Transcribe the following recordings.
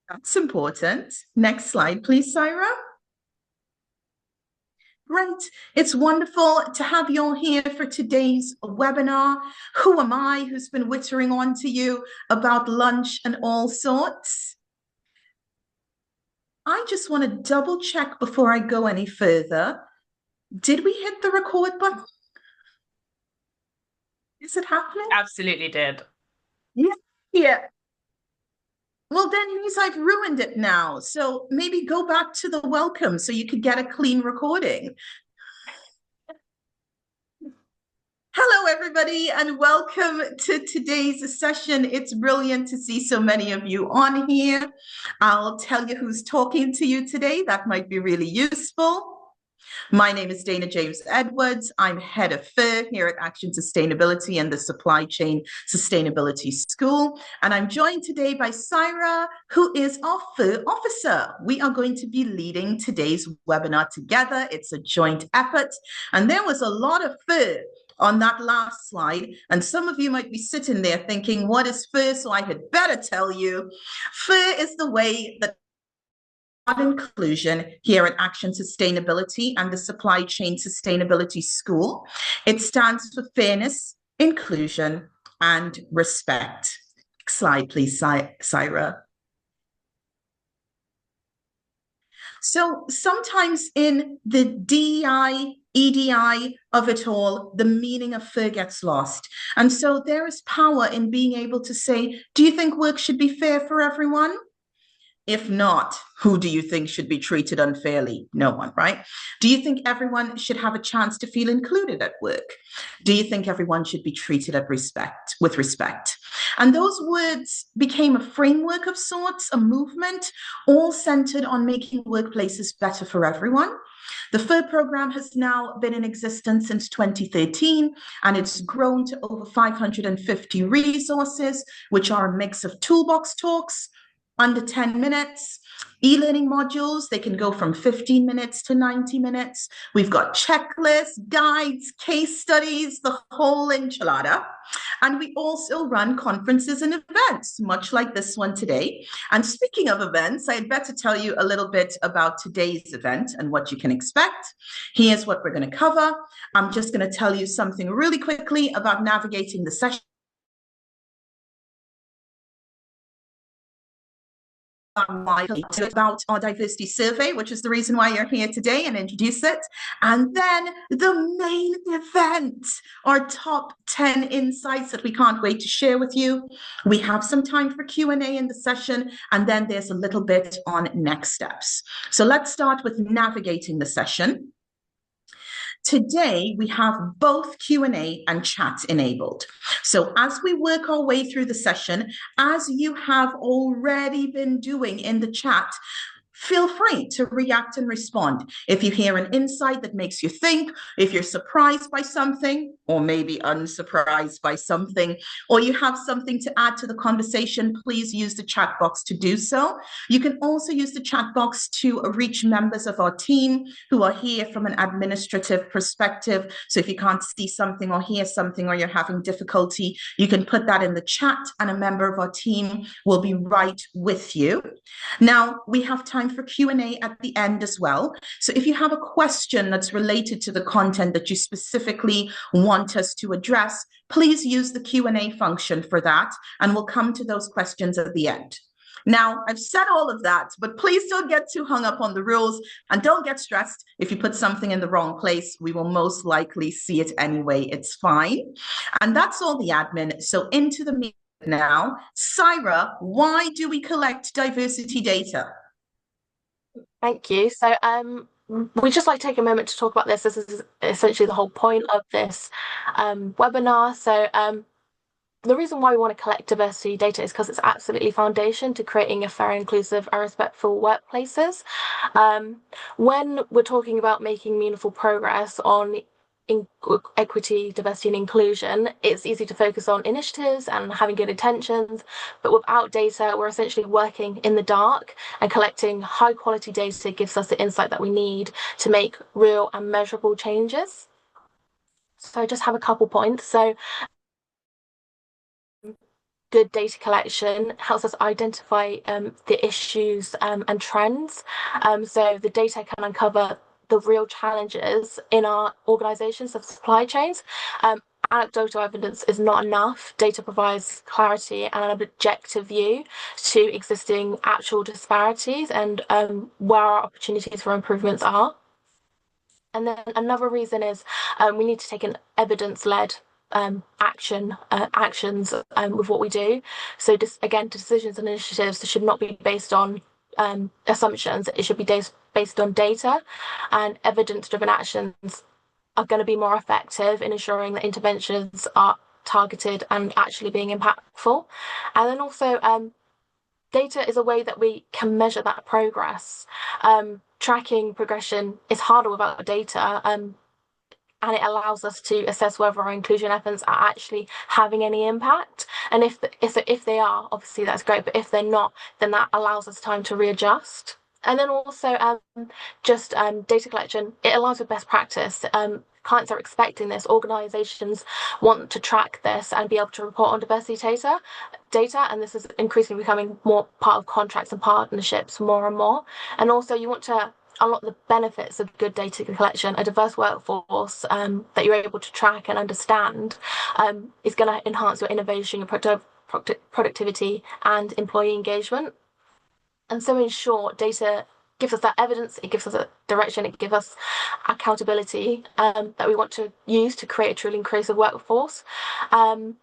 That's important. Next slide, please, Syra. Great. It's wonderful to have you all here for today's webinar. Who am I who's been whittering on to you about lunch and all sorts? I just want to double check before I go any further. Did we hit the record button? Is it happening? Absolutely did. Yeah. Yeah. Well, then means I've ruined it now. So maybe go back to the welcome so you could get a clean recording. Hello, everybody, and welcome to today's session. It's brilliant to see so many of you on here. I'll tell you who's talking to you today. That might be really useful. My name is Dana James Edwards. I'm head of FIR here at Action Sustainability and the Supply Chain Sustainability School. And I'm joined today by Syra, who is our FIR officer. We are going to be leading today's webinar together. It's a joint effort. And there was a lot of FIR on that last slide. And some of you might be sitting there thinking, what is FIR? So I had better tell you. FIR is the way that inclusion here at Action Sustainability and the Supply Chain Sustainability School. It stands for fairness, inclusion, and respect. Next slide, please, Syra. So sometimes in the DEI, EDI of it all, the meaning of FIR gets lost. And so there is power in being able to say, do you think work should be fair for everyone? If not, who do you think should be treated unfairly? No one, right? Do you think everyone should have a chance to feel included at work? Do you think everyone should be treated with respect? And those words became a framework of sorts, a movement, all centered on making workplaces better for everyone. The FIR program has now been in existence since 2013, and it's grown to over 550 resources, which are a mix of toolbox talks, under 10 minutes, e-learning modules, they can go from 15 minutes to 90 minutes. We've got checklists, guides, case studies, the whole enchilada. And we also run conferences and events, much like this one today. And speaking of events, I'd better tell you a little bit about today's event and what you can expect. Here's what we're going to cover. I'm just going to tell you something really quickly about navigating the session. About our diversity survey, which is the reason why you're here today, and introduce it. And then the main event, our top 10 insights that we can't wait to share with you. We have some time for Q&A in the session, and then there's a little bit on next steps. So let's start with navigating the session. Today, we have both Q&A and chat enabled. So as we work our way through the session, as you have already been doing in the chat, feel free to react and respond. If you hear an insight that makes you think, if you're surprised by something, or maybe unsurprised by something, or you have something to add to the conversation, please use the chat box to do so. You can also use the chat box to reach members of our team who are here from an administrative perspective. So if you can't see something or hear something, or you're having difficulty, you can put that in the chat and a member of our team will be right with you. Now, we have time for Q&A at the end as well. So if you have a question that's related to the content that you specifically want us to address, please use the Q&A function for that, and we'll come to those questions at the end. Now, I've said all of that, but please don't get too hung up on the rules, and don't get stressed if you put something in the wrong place. We will most likely see it anyway. It's fine. And that's all the admin. So into the meeting now. Syra, why do we collect diversity data? Thank you. So we'd just like to take a moment to talk about this. This is essentially the whole point of this webinar. So the reason why we want to collect diversity data is because it's absolutely foundation to creating a fair, inclusive, and respectful workplaces. When we're talking about making meaningful progress on equity, diversity, and inclusion, it's easy to focus on initiatives and having good intentions, but without data, we're essentially working in the dark, and collecting high quality data gives us the insight that we need to make real and measurable changes. So I just have a couple points. So good data collection helps us identify the issues and trends. So the data can uncover the real challenges in our organizations of supply chains. Anecdotal evidence is not enough. Data provides clarity and an objective view to existing actual disparities and where our opportunities for improvements are. And then another reason is we need to take an evidence-led actions with what we do. So just again, decisions and initiatives should not be based on assumptions. It should be based on data, and evidence-driven actions are going to be more effective in ensuring that interventions are targeted and actually being impactful. And then also, data is a way that we can measure that progress. Tracking progression is harder without data, and it allows us to assess whether our inclusion efforts are actually having any impact. And if they are, obviously that's great. But if they're not, then that allows us time to readjust. And then also just data collection, it aligns with best practice. Clients are expecting this. Organizations want to track this and be able to report on diversity data, and this is increasingly becoming more part of contracts and partnerships more and more. And also you want to unlock the benefits of good data collection. A diverse workforce that you're able to track and understand is going to enhance your innovation, your productivity and employee engagement. And so in short, data gives us that evidence, it gives us a direction, it gives us accountability that we want to use to create a truly inclusive workforce. And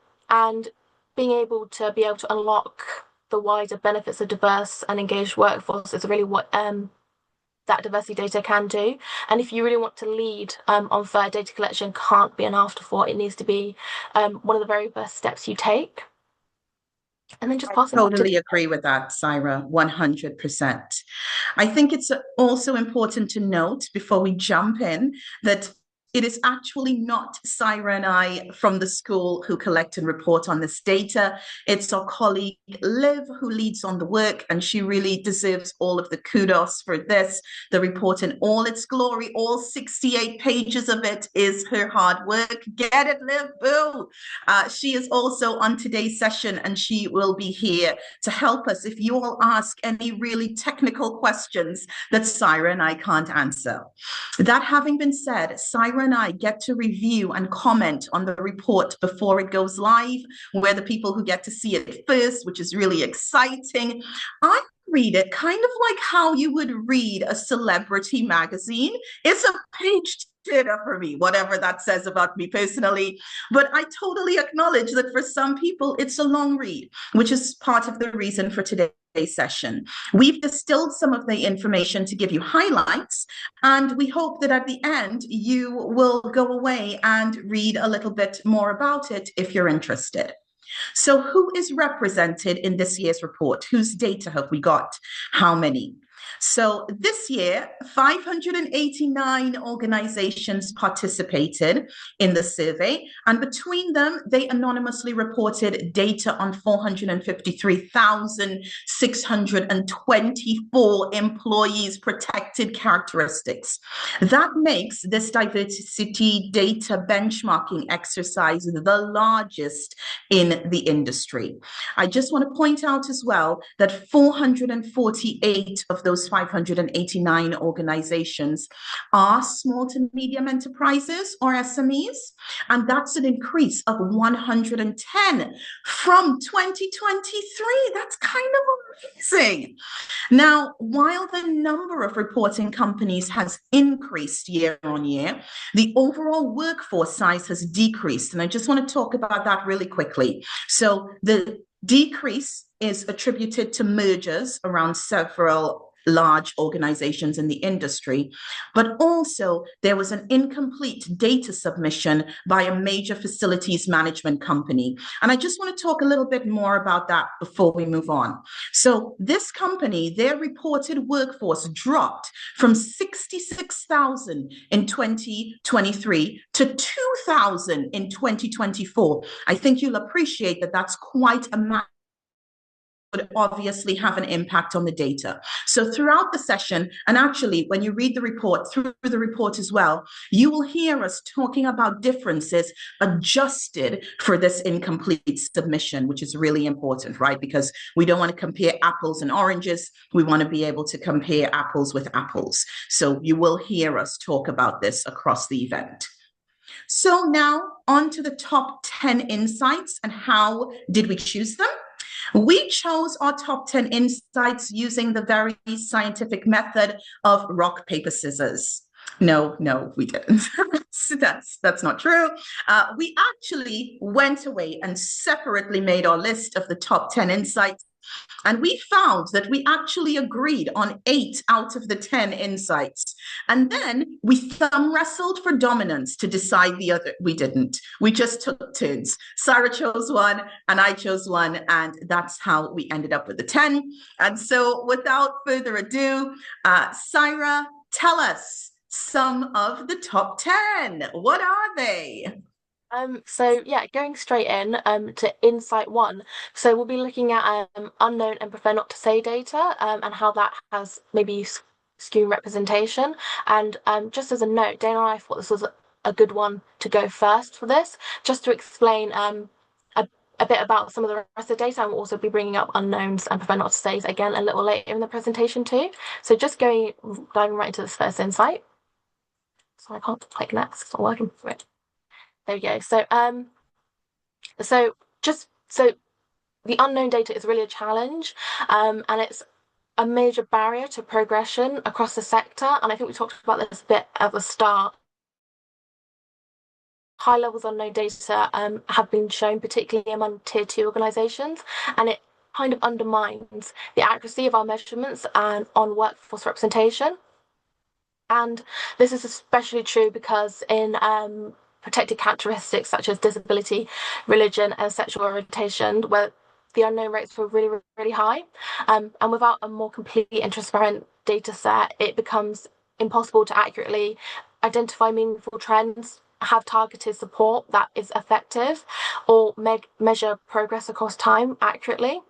being able to unlock the wider benefits of diverse and engaged workforce is really what that diversity data can do. And if you really want to lead on fair, data collection can't be an afterthought. It needs to be one of the very first steps you take. And then just passing on to... Totally agree with that, Syra, 100%. I think it's also important to note before we jump in that it is actually not Syra and I from the school who collect and report on this data. It's our colleague Liv who leads on the work, and she really deserves all of the kudos for this. The report in all its glory, all 68 pages of it is her hard work. Get it, Liv? Boo! She is also on today's session, and she will be here to help us if you all ask any really technical questions that Syra and I can't answer. That having been said, Syra and I get to review and comment on the report before it goes live. We're the people who get to see it first, which is really exciting. I read it kind of like how you would read a celebrity magazine. It's a page turner for me, whatever that says about me personally. But I totally acknowledge that for some people, it's a long read, which is part of the reason for today's session. We've distilled some of the information to give you highlights, and we hope that at the end you will go away and read a little bit more about it if you're interested. So who is represented in this year's report? Whose data have we got? How many? So this year, 589 organizations participated in the survey, and between them, they anonymously reported data on 453,624 employees' protected characteristics. That makes this diversity data benchmarking exercise the largest in the industry. I just want to point out as well that 448 of those 589 organizations are small to medium enterprises or SMEs, and that's an increase of 110 from 2023. That's kind of amazing. Now, while the number of reporting companies has increased year on year, the overall workforce size has decreased, and I just want to talk about that really quickly. So the decrease is attributed to mergers around several large organizations in the industry, but also there was an incomplete data submission by a major facilities management company. And I just want to talk a little bit more about that before we move on. So this company, their reported workforce dropped from 66,000 in 2023 to 2,000 in 2024. I think you'll appreciate that that's quite a obviously have an impact on the data. So throughout the session, and actually when you read the report, through the report as well, you will hear us talking about differences adjusted for this incomplete submission, which is really important, right? Because we don't want to compare apples and oranges. We want to be able to compare apples with apples. So you will hear us talk about this across the event. So now on to the top 10 insights and how did we choose them? We chose our top 10 insights using the very scientific method of rock, paper, scissors. No, we didn't. that's not true. We actually went away and separately made our list of the top 10 insights. And we found that we actually agreed on 8 out of the 10 insights. And then we thumb wrestled for dominance to decide the other. We didn't. We just took turns. Sarah chose one and I chose one. And that's how we ended up with the 10. And so without further ado, Sarah, tell us some of the top 10. What are they? So yeah, going straight in to Insight 1. So we'll be looking at unknown and prefer not to say data and how that has maybe skewed representation. And just as a note, Dana and I thought this was a good one to go first for this, just to explain a bit about some of the rest of the data. And we'll also be bringing up unknowns and prefer not to say again a little later in the presentation too. So just diving right into this first insight. So I can't click next, it's not working for it. There we go. So the unknown data is really a challenge, and it's a major barrier to progression across the sector. And I think we talked about this a bit at the start. High levels of unknown data have been shown, particularly among tier 2 organisations, and it kind of undermines the accuracy of our measurements and on workforce representation. And this is especially true because in protected characteristics such as disability, religion, and sexual orientation, where the unknown rates were really, really high. And without a more complete and transparent data set, it becomes impossible to accurately identify meaningful trends, have targeted support that is effective, or measure progress across time accurately.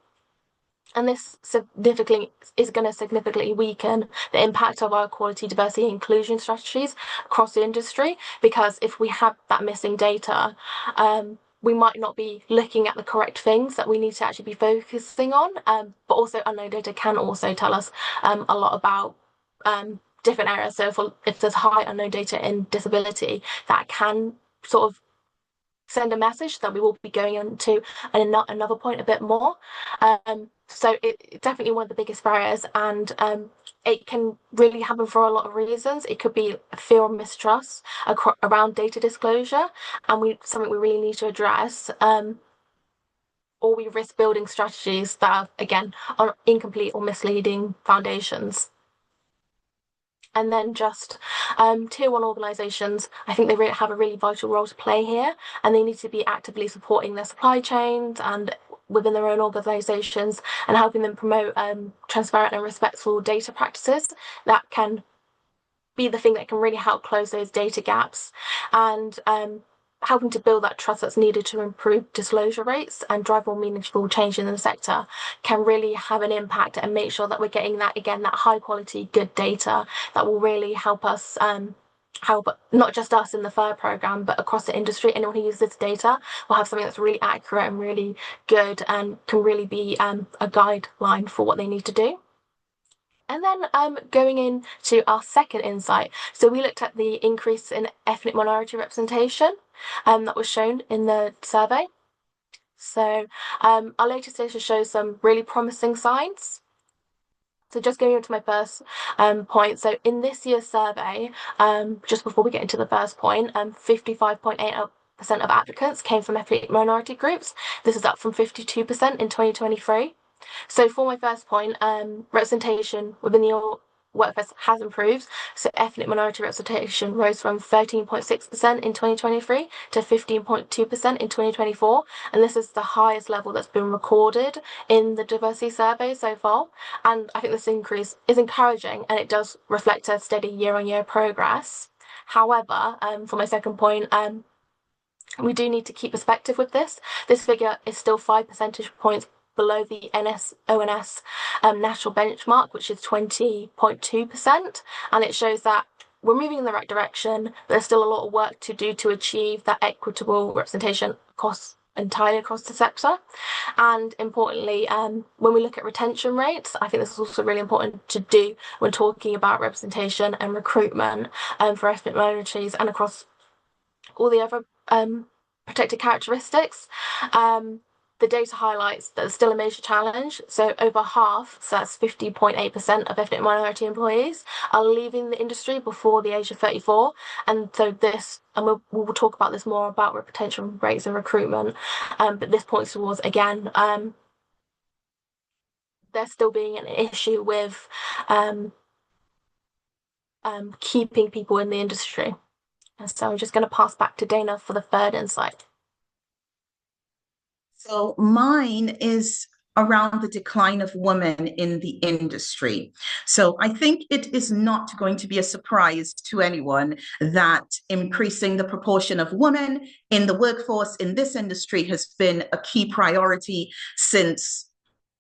And this is going to significantly weaken the impact of our equality, diversity, and inclusion strategies across the industry, because if we have that missing data, we might not be looking at the correct things that we need to actually be focusing on. But also unknown data can also tell us a lot about different areas. So if there's high unknown data in disability, that can sort of send a message that we will be going into another point a bit more. So it's definitely one of the biggest barriers, and it can really happen for a lot of reasons. It could be fear or mistrust around data disclosure, and something we really need to address. Or we risk building strategies that are, again, on incomplete or misleading foundations. And then just tier 1 organisations, I think they really have a really vital role to play here, and they need to be actively supporting their supply chains and within their own organisations and helping them promote transparent and respectful data practices that can be the thing that can really help close those data gaps and helping to build that trust that's needed to improve disclosure rates and drive more meaningful change in the sector can really have an impact and make sure that we're getting that high quality, good data that will really help us help not just us in the FIR programme, but across the industry. Anyone who uses this data will have something that's really accurate and really good and can really be a guideline for what they need to do. And then going into our second insight, so we looked at the increase in ethnic minority representation that was shown in the survey. So our latest data shows some really promising signs. So just going into my first point, so in this year's survey, just before we get into the first point, 55.8% of applicants came from ethnic minority groups. This is up from 52% in 2023. So for my first point, representation within the workforce has improved. So ethnic minority representation rose from 13.6% in 2023 to 15.2% in 2024. And this is the highest level that's been recorded in the diversity survey so far. And I think this increase is encouraging, and it does reflect a steady year-on-year progress. However, for my second point, we do need to keep perspective with this. This figure is still 5 percentage points below the ONS national benchmark, which is 20.2%. And it shows that we're moving in the right direction, but there's still a lot of work to do to achieve that equitable representation entirely across the sector. And importantly, when we look at retention rates, I think this is also really important to do when talking about representation and recruitment for ethnic minorities and across all the other protected characteristics. The data highlights that there's still a major challenge. So over half, so that's 50.8% of ethnic minority employees are leaving the industry before the age of 34. And so we'll talk about this more about retention rates and recruitment. But this points towards, again, there still being an issue with keeping people in the industry. And so I'm just going to pass back to Dana for the third insight. So mine is around the decline of women in the industry. So I think it is not going to be a surprise to anyone that increasing the proportion of women in the workforce in this industry has been a key priority since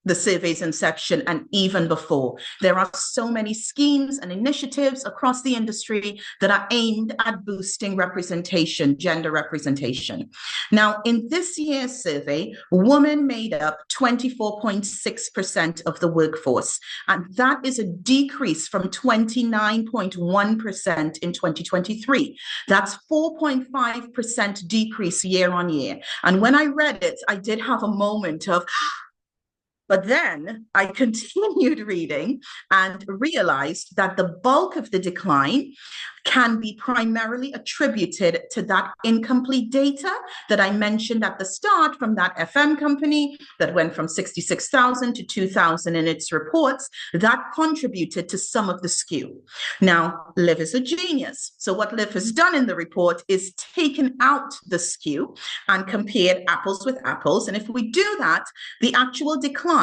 the survey's inception and even before. There are so many schemes and initiatives across the industry that are aimed at boosting representation, gender representation. Now, in this year's survey, women made up 24.6% of the workforce, and that is a decrease from 29.1% in 2023. That's 4.5% decrease year on year. And when I read it, I did have a moment of, but then I continued reading and realized that the bulk of the decline can be primarily attributed to that incomplete data that I mentioned at the start from that FM company that went from 66,000 to 2,000 in its reports. That contributed to some of the skew. Now, Liv is a genius. So what Liv has done in the report is taken out the skew and compared apples with apples. And if we do that, the actual decline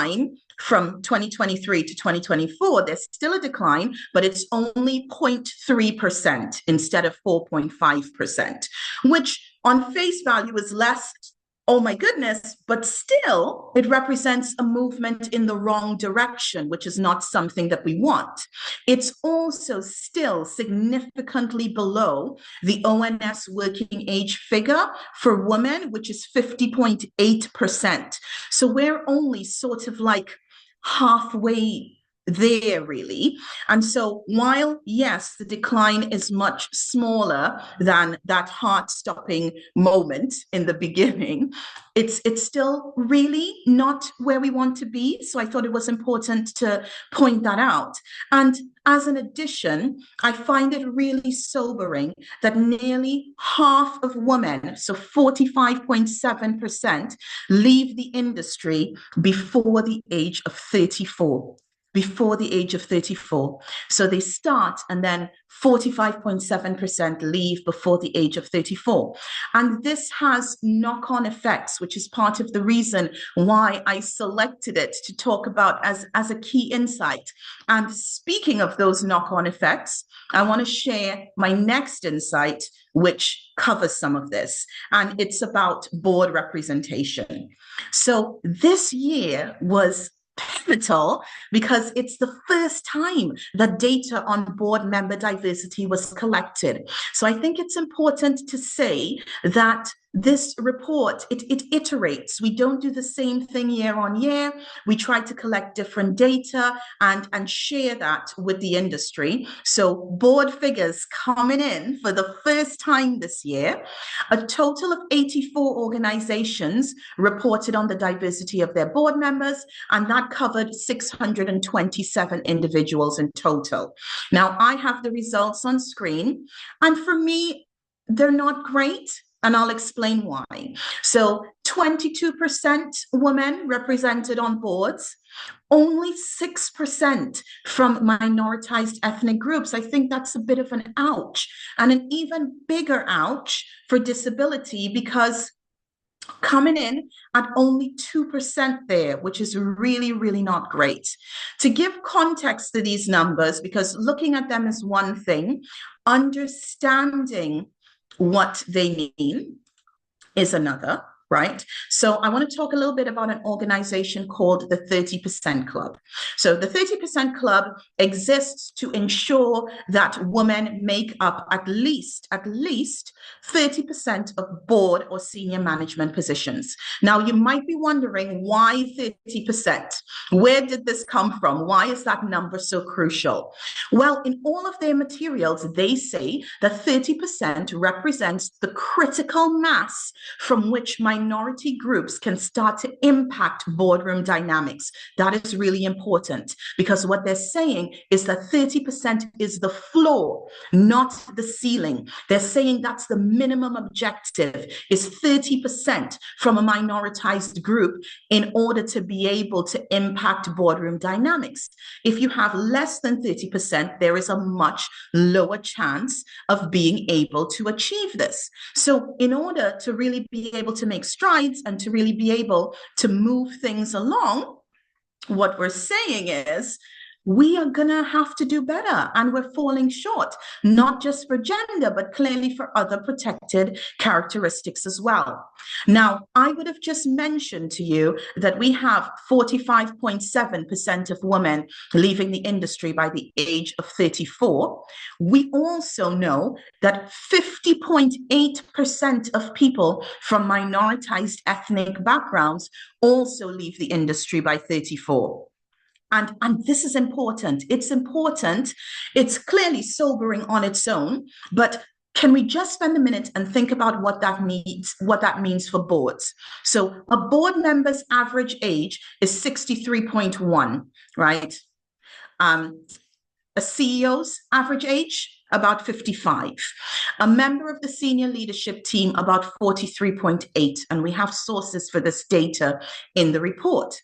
from 2023 to 2024, there's still a decline, but it's only 0.3% instead of 4.5%, which on face value is less. Oh my goodness, but still it represents a movement in the wrong direction, which is not something that we want. It's also still significantly below the ONS working age figure for women, which is 50.8%. So we're only sort of like halfway there, really. And so while, yes, the decline is much smaller than that heart-stopping moment in the beginning, it's still really not where we want to be. So I thought it was important to point that out. And as an addition, I find it really sobering that nearly half of women, so 45.7%, leave the industry before the age of 34. Before the age of 34. So they start and then 45.7% leave before the age of 34. And this has knock-on effects, which is part of the reason why I selected it to talk about as a key insight. And speaking of those knock-on effects, I want to share my next insight, which covers some of this. And it's about board representation. So this year was pivotal because it's the first time that data on board member diversity was collected. So I think it's important to say that this report, it iterates. We don't do the same thing year on year. We try to collect different data and share that with the industry. So board figures coming in for the first time this year. A total of 84 organizations reported on the diversity of their board members, and that covered 627 individuals in total. Now, I have the results on screen, and for me, they're not great. And I'll explain why. So 22% women represented on boards, only 6% from minoritized ethnic groups. I think that's a bit of an ouch, and an even bigger ouch for disability, because coming in at only 2% there, which is really, really not great. To give context to these numbers, because looking at them is one thing, understanding what they mean is another, right? So I want to talk a little bit about an organization called the 30% Club. So the 30% Club exists to ensure that women make up at least 30% of board or senior management positions. Now, you might be wondering, why 30%? Where did this come from? Why is that number so crucial? Well, in all of their materials, they say that 30% represents the critical mass from which minority groups can start to impact boardroom dynamics. That is really important, because what they're saying is that 30% is the floor, not the ceiling. They're saying that's the minimum objective, is 30% from a minoritized group in order to be able to impact boardroom dynamics. If you have less than 30%, there is a much lower chance of being able to achieve this. So in order to really be able to make strides and to really be able to move things along, what we're saying is we are going to have to do better, and we're falling short, not just for gender, but clearly for other protected characteristics as well. Now, I would have just mentioned to you that we have 45.7% of women leaving the industry by the age of 34. We also know that 50.8% of people from minoritized ethnic backgrounds also leave the industry by 34. And this is important. It's important. It's clearly sobering on its own, but can we just spend a minute and think about what that means for boards? So a board member's average age is 63.1, right? A CEO's average age, about 55. A member of the senior leadership team, about 43.8. And we have sources for this data in the report.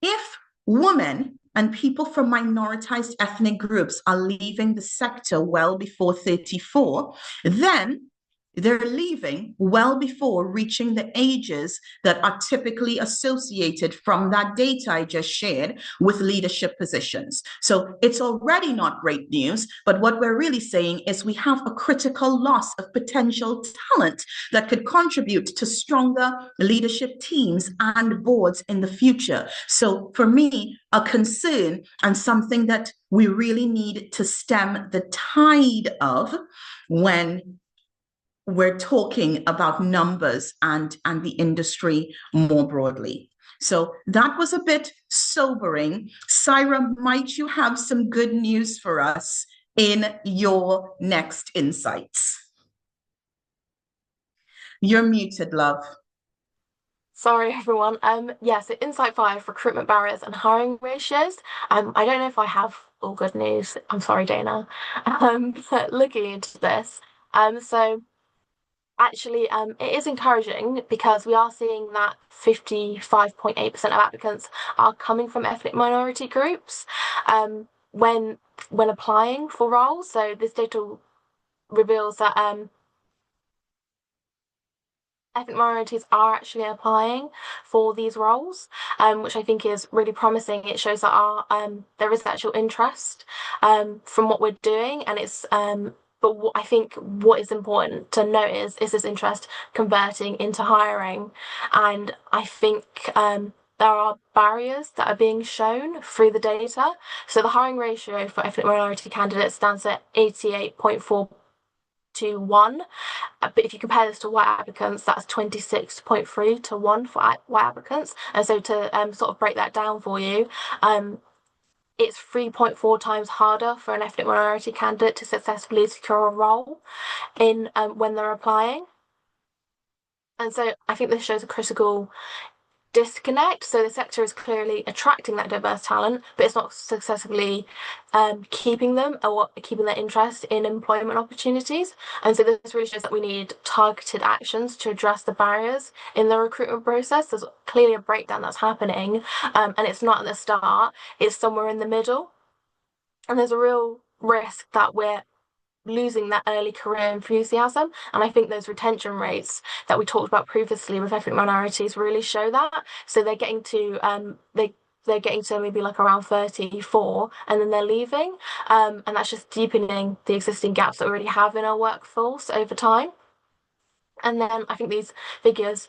If women and people from minoritized ethnic groups are leaving the sector well before 34, then they're leaving well before reaching the ages that are typically associated from that data I just shared with leadership positions. So it's already not great news, but what we're really saying is we have a critical loss of potential talent that could contribute to stronger leadership teams and boards in the future. So for me, a concern and something that we really need to stem the tide of when we're talking about numbers and the industry more broadly. So that was a bit sobering. Syra, might you have some good news for us in your next insights? You're muted, love. Sorry, everyone. So Insight 5, recruitment barriers and hiring ratios. I don't know if I have all good news. I'm sorry, Dana. But looking into this, so actually, it is encouraging because we are seeing that 55.8% of applicants are coming from ethnic minority groups when applying for roles. So this data reveals that ethnic minorities are actually applying for these roles, which I think is really promising. It shows that there is actual interest from what we're doing, and it's but I think what is important to note is this interest converting into hiring, and I think there are barriers that are being shown through the data. So the hiring ratio for ethnic minority candidates stands at 88.4 to 1. But if you compare this to white applicants, that's 26.3 to 1 for white applicants. And so to sort of break that down for you, it's 3.4 times harder for an ethnic minority candidate to successfully secure a role in when they're applying. And so I think this shows a critical disconnect. So the sector is clearly attracting that diverse talent, but it's not successfully keeping them or keeping their interest in employment opportunities. And so this really shows that we need targeted actions to address the barriers in the recruitment process. There's clearly a breakdown that's happening, and it's not at the start, it's somewhere in the middle. And there's a real risk that we're losing that early career enthusiasm. And I think those retention rates that we talked about previously with ethnic minorities really show that. So they're getting to they're getting to maybe like around 34 and then they're leaving. And that's just deepening the existing gaps that we already have in our workforce over time. And then I think these figures,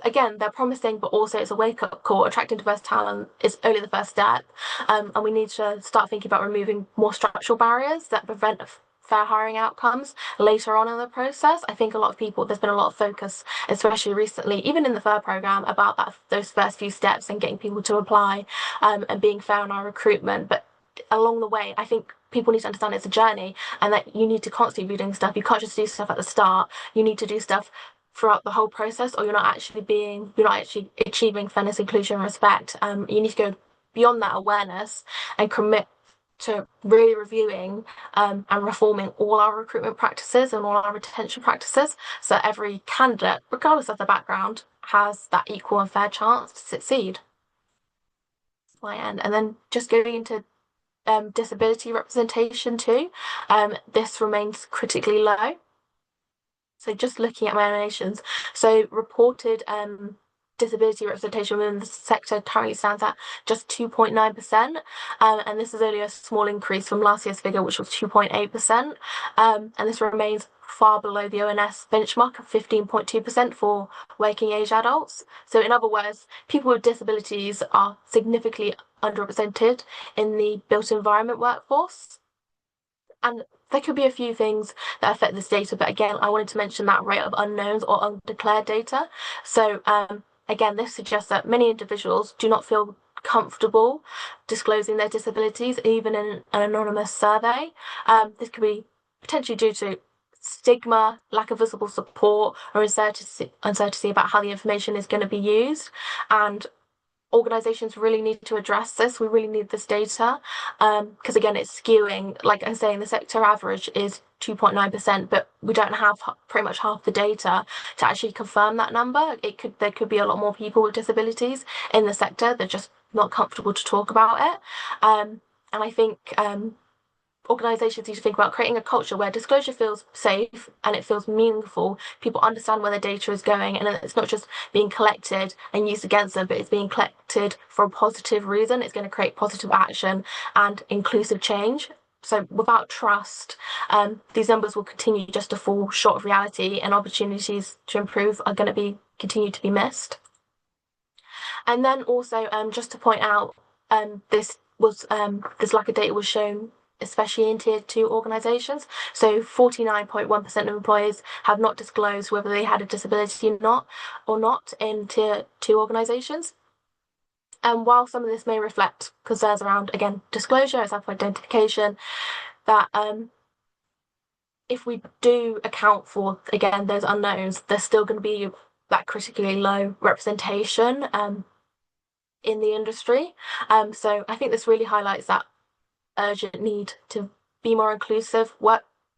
again, they're promising, but also it's a wake-up call. Attracting diverse talent is only the first step, and we need to start thinking about removing more structural barriers that prevent fair hiring outcomes later on in the process. I think a lot of people, there's been a lot of focus, especially recently, even in the FAIR program, about those first few steps and getting people to apply, and being fair in our recruitment. But along the way, I think people need to understand it's a journey, and that you need to constantly be doing stuff. You can't just do stuff at the start. You need to do stuff throughout the whole process, or you're not actually achieving fairness, inclusion, and respect. You need to go beyond that awareness and commit to really reviewing, and reforming all our recruitment practices and all our retention practices, so that every candidate, regardless of their background, has that equal and fair chance to succeed. That's my end. And then just going into disability representation too, this remains critically low. So just looking at my animations, so reported disability representation within the sector currently stands at just 2.9%, and this is only a small increase from last year's figure, which was 2.8%, and this remains far below the ONS benchmark of 15.2% for working age adults. So in other words, people with disabilities are significantly underrepresented in the built environment workforce. And there could be a few things that affect this data, but again, I wanted to mention that rate of unknowns or undeclared data. So again, this suggests that many individuals do not feel comfortable disclosing their disabilities, even in an anonymous survey. This could be potentially due to stigma, lack of visible support, or uncertainty about how the information is going to be used. And organizations really need to address this. We really need this data, because again, it's skewing. Like I'm saying, the sector average is 2.9%, but we don't have pretty much half the data to actually confirm that number. There could be a lot more people with disabilities in the sector. They're just not comfortable to talk about it. And I think organizations need to think about creating a culture where disclosure feels safe and it feels meaningful. People understand where their data is going, and it's not just being collected and used against them, but it's being collected for a positive reason. It's going to create positive action and inclusive change. So without trust, these numbers will continue just to fall short of reality, and opportunities to improve are going to continue to be missed. And then also, just to point out, this lack of data was shown especially in tier 2 organizations. So 49.1% of employers have not disclosed whether they had a disability or not in tier 2 organizations. And while some of this may reflect concerns around, again, disclosure, self-identification, that if we do account for, again, those unknowns, there's still going to be that critically low representation in the industry. So I think this really highlights that urgent need to be more inclusive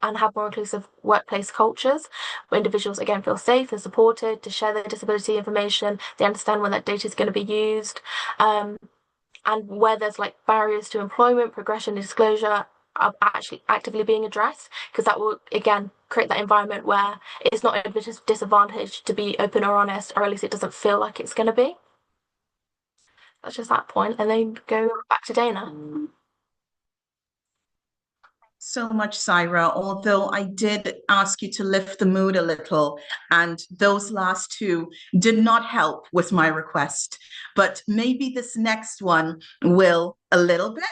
and have more inclusive workplace cultures where individuals again feel safe and supported to share their disability information. They understand when that data is going to be used, and where there's like barriers to employment, progression, and disclosure are actually actively being addressed, because that will again create that environment where it's not a disadvantage to be open or honest, or at least it doesn't feel like it's going to be. That's just that point, and then go back to Dana. So much, Syra, although I did ask you to lift the mood a little, and those last two did not help with my request, but maybe this next one will a little bit.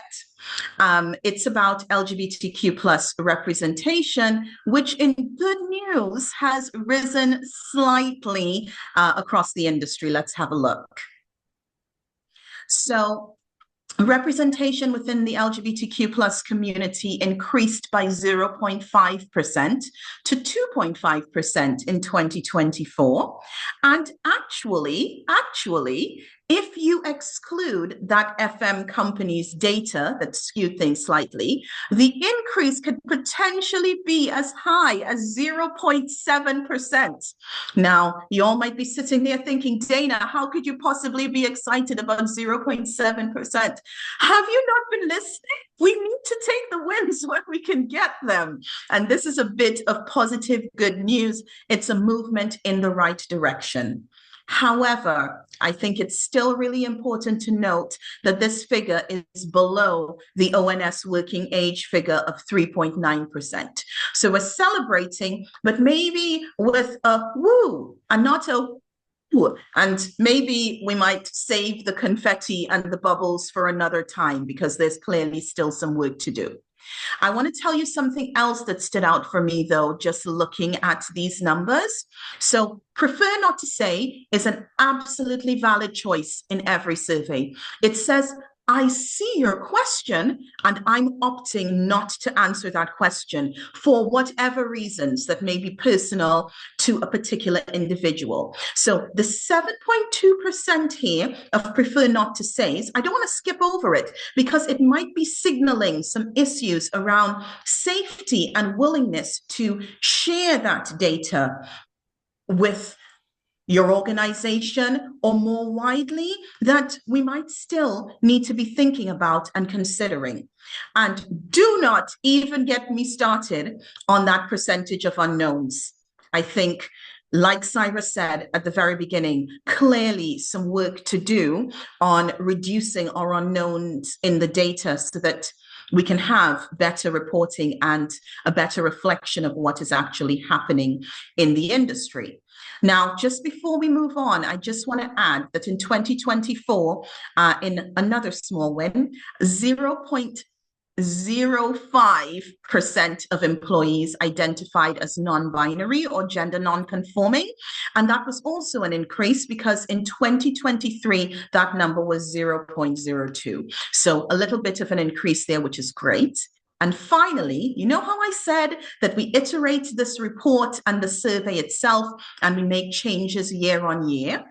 It's about LGBTQ plus representation, which in good news has risen slightly across the industry. Let's have a look. So representation within the LGBTQ plus community increased by 0.5% to 2.5% in 2024. And actually, if you exclude that FM company's data that skewed things slightly, the increase could potentially be as high as 0.7%. Now, you all might be sitting there thinking, Dana, how could you possibly be excited about 0.7%? Have you not been listening? We need to take the wins when we can get them. And this is a bit of positive good news. It's a movement in the right direction. However, I think it's still really important to note that this figure is below the ONS working age figure of 3.9%. So we're celebrating, but maybe with a woo and not a woo. And maybe we might save the confetti and the bubbles for another time because there's clearly still some work to do. I want to tell you something else that stood out for me, though, just looking at these numbers. So, prefer not to say is an absolutely valid choice in every survey. It says, I see your question, and I'm opting not to answer that question for whatever reasons that may be personal to a particular individual. So the 7.2% here of prefer not to says, I don't want to skip over it because it might be signaling some issues around safety and willingness to share that data with your organization, or more widely, that we might still need to be thinking about and considering. And do not even get me started on that percentage of unknowns. I think, like Cyrus said at the very beginning, clearly some work to do on reducing our unknowns in the data so that we can have better reporting and a better reflection of what is actually happening in the industry. Now, just before we move on, I just want to add that in 2024, in another small win, 0.05% of employees identified as non-binary or gender non-conforming. And that was also an increase because in 2023, that number was 0.02. So a little bit of an increase there, which is great. And finally, you know how I said that we iterate this report and the survey itself and we make changes year on year?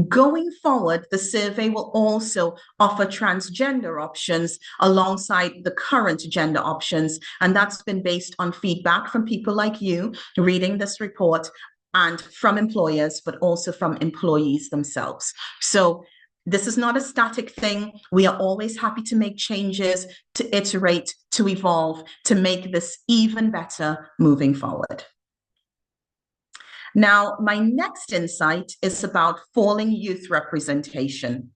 Going forward, the survey will also offer transgender options alongside the current gender options. And that's been based on feedback from people like you reading this report and from employers, but also from employees themselves. So this is not a static thing. We are always happy to make changes, to iterate, to evolve, to make this even better moving forward. Now, my next insight is about falling youth representation.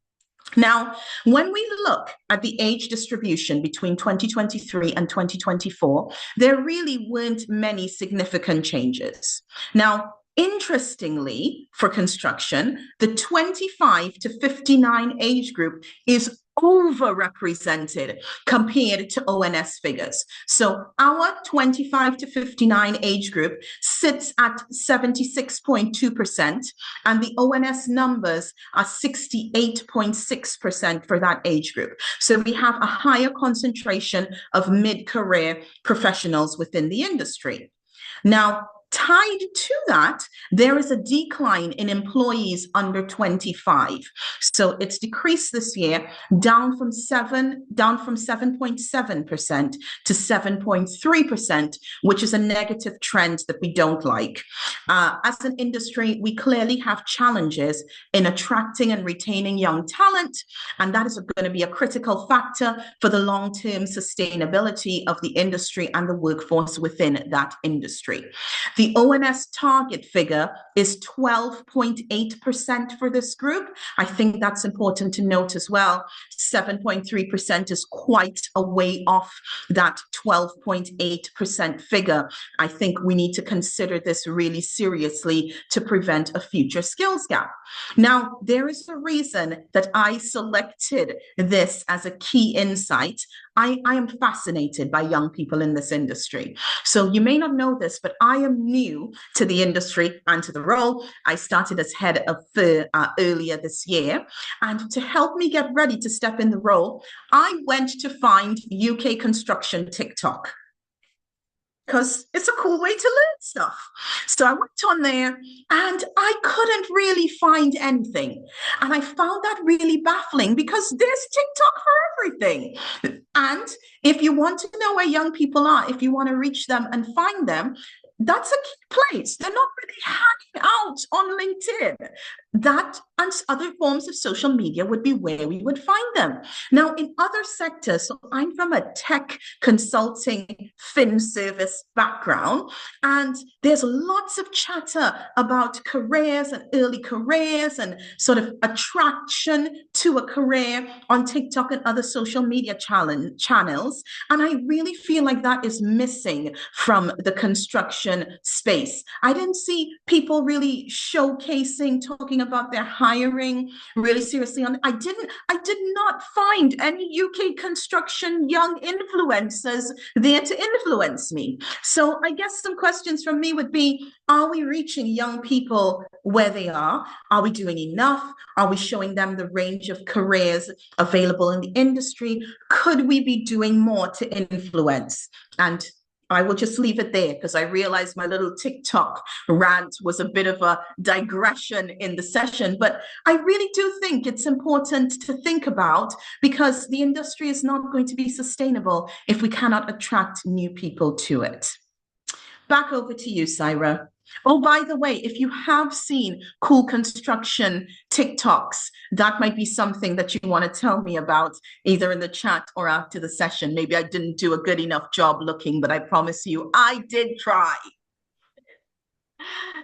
Now, when we look at the age distribution between 2023 and 2024, there really weren't many significant changes. Now, interestingly, for construction, the 25 to 59 age group is overrepresented compared to ONS figures. So our 25 to 59 age group sits at 76.2%, and the ONS numbers are 68.6% for that age group. So we have a higher concentration of mid-career professionals within the industry. Now, tied to that, there is a decline in employees under 25. So it's decreased this year, down from 7.7% to 7.3%, which is a negative trend that we don't like. As an industry, we clearly have challenges in attracting and retaining young talent, and that is going to be a critical factor for the long-term sustainability of the industry and the workforce within that industry. The ONS target figure is 12.8% for this group. I think that's important to note as well. 7.3% is quite a way off that 12.8% figure. I think we need to consider this really seriously to prevent a future skills gap. Now, there is a reason that I selected this as a key insight. I am fascinated by young people in this industry. So you may not know this, but I am new to the industry and to the role. I started as head of earlier this year. And to help me get ready to step in the role, I went to find UK construction TikTok, because it's a cool way to learn stuff. So I went on there and I couldn't really find anything. And I found that really baffling because there's TikTok for everything. And if you want to know where young people are, if you want to reach them and find them, that's a key place. They're not really hanging out on LinkedIn. that and other forms of social media would be where we would find them. Now, in other sectors, so I'm from a tech consulting fin service background, and there's lots of chatter about careers and early careers and sort of attraction to a career on TikTok and other social media channels. And I really feel like that is missing from the construction space. I didn't see people really showcasing, talking about their hiring really seriously. I did not find any UK construction young influencers there to influence me. So I guess some questions from me would be, are we reaching young people where they are? Are we doing enough? Are we showing them the range of careers available in the industry? Could we be doing more to influence? And I will just leave it there because I realized my little TikTok rant was a bit of a digression in the session. But I really do think it's important to think about, because the industry is not going to be sustainable if we cannot attract new people to it. Back over to you, Syra. Oh, by the way, if you have seen cool construction TikToks, that might be something that you want to tell me about, either in the chat or after the session. Maybe I didn't do a good enough job looking, but I promise you, I did try.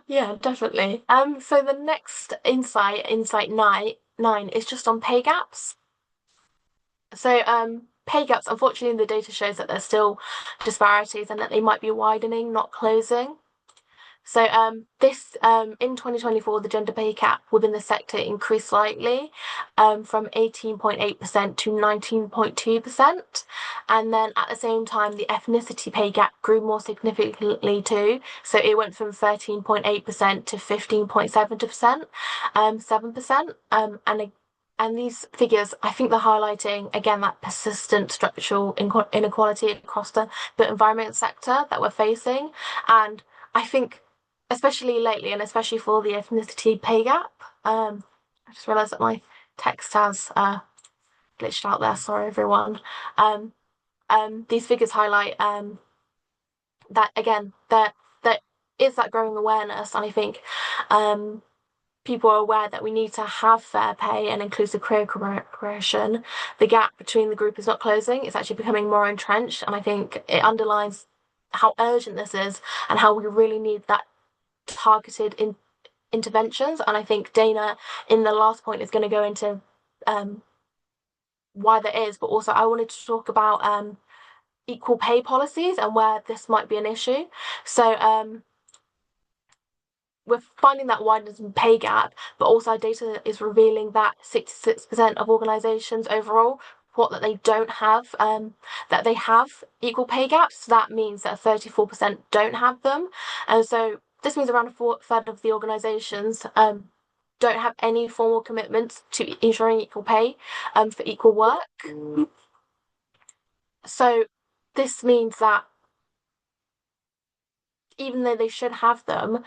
Yeah, definitely. So the next insight nine, is just on pay gaps. So, pay gaps, unfortunately, the data shows that there's still disparities and that they might be widening, not closing. So, this in 2024, the gender pay gap within the sector increased slightly, from 18.8% to 19.2%. And then at the same time, the ethnicity pay gap grew more significantly too. So it went from 13.8% to 15.7%, 7%. And these figures, I think they're highlighting, again, that persistent structural inequality across the environment sector that we're facing. And I think, especially lately, and especially for the ethnicity pay gap, I just realised that my text has glitched out there. Sorry, everyone. These figures highlight that, again, there is that growing awareness, and I think people are aware that we need to have fair pay and inclusive career progression. The gap between the group is not closing, it's actually becoming more entrenched, and I think it underlines how urgent this is and how we really need that targeted interventions. And I think Dana, in the last point, is going to go into why that is, but also I wanted to talk about equal pay policies and where this might be an issue. So we're finding that widening pay gap, but also data is revealing that 66% of organisations overall report that they don't have that they have equal pay gaps. So that means that 34% don't have them, and so this means around a third of the organisations don't have any formal commitments to ensuring equal pay for equal work. So this means that even though they should have them,